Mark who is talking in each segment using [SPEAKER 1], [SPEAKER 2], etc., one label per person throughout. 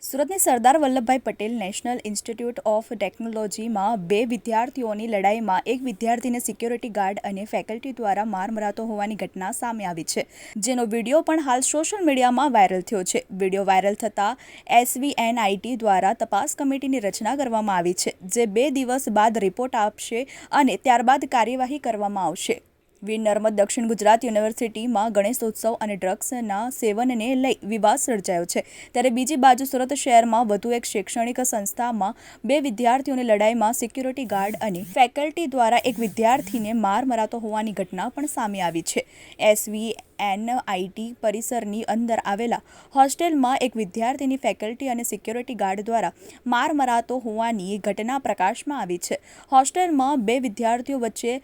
[SPEAKER 1] સુરતની Sardar Vallabhbhai Patel national institute of ટેકનોલોજીમાં બે વિદ્યાર્થીઓની લડાઈમાં એક વિદ્યાર્થીને સિક્યોરિટી ગાર્ડ અને ફેકલ્ટી દ્વારા માર મરાતો હોવાની ઘટના સામે આવી છે, જેનો વિડીયો પણ હાલ સોશિયલ મીડિયામાં વાયરલ થયો છે. વિડીયો વાયરલ થતાં SVNIT દ્વારા તપાસ કમિટીની રચના કરવામાં આવી છે, જે 2 દિવસ બાદ રિપોર્ટ આપશે અને ત્યારબાદ કાર્યવાહી કરવામાં આવશે. વીર નર્મદ દક્ષિણ ગુજરાત યુનિવર્સિટીમાં ગણેશોત્સવ અને ડ્રગ્સના સેવનને લઈ વિવાદ સર્જાયો છે, ત્યારે બીજી બાજુ સુરત શહેરમાં વધુ એક શૈક્ષણિક સંસ્થામાં બે વિદ્યાર્થીઓની લડાઈમાં સિક્યોરિટી ગાર્ડ અને ફેકલ્ટી દ્વારા એક વિદ્યાર્થીને માર મરાતો હોવાની ઘટના પણ સામે આવી છે. SVNIT પરિસરની અંદર આવેલા હોસ્ટેલમાં એક વિદ્યાર્થીની ફેકલ્ટી અને સિક્યોરિટી ગાર્ડ દ્વારા માર મરાતો હોવાની ઘટના પ્રકાશમાં આવી છે. હોસ્ટેલમાં બે વિદ્યાર્થીઓ વચ્ચે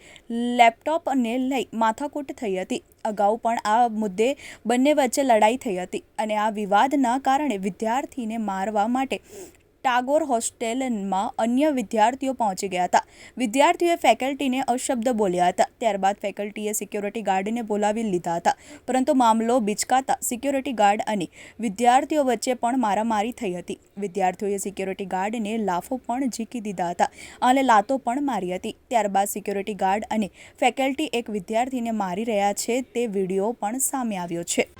[SPEAKER 1] લેપટોપને લઈ માથાકૂટ થઈ હતી. અગાઉ પણ આ મુદ્દે બંને વચ્ચે લડાઈ થઈ હતી અને આ વિવાદના કારણે વિદ્યાર્થીને મારવા માટે ટાગોર હોસ્ટેલમાં અન્ય વિદ્યાર્થીઓ પહોંચી ગયા હતા. વિદ્યાર્થીઓએ ફેકલ્ટીને અશબ્દ બોલ્યા હતા. ત્યારબાદ ફેકલ્ટીએ સિક્યોરિટી ગાર્ડને બોલાવી લીધા હતા, પરંતુ મામલો બિચકાતા સિક્યોરિટી ગાર્ડ અને વિદ્યાર્થીઓ વચ્ચે પણ મારામારી થઈ હતી. વિદ્યાર્થીઓએ સિક્યોરિટી ગાર્ડને લાફો પણ ઝીકી દીધા હતા અને લાતો પણ મારી હતી. ત્યારબાદ સિક્યોરિટી ગાર્ડ અને ફેકલ્ટી એક વિદ્યાર્થીને મારી રહ્યા છે તે વિડીયો પણ સામે આવ્યો છે.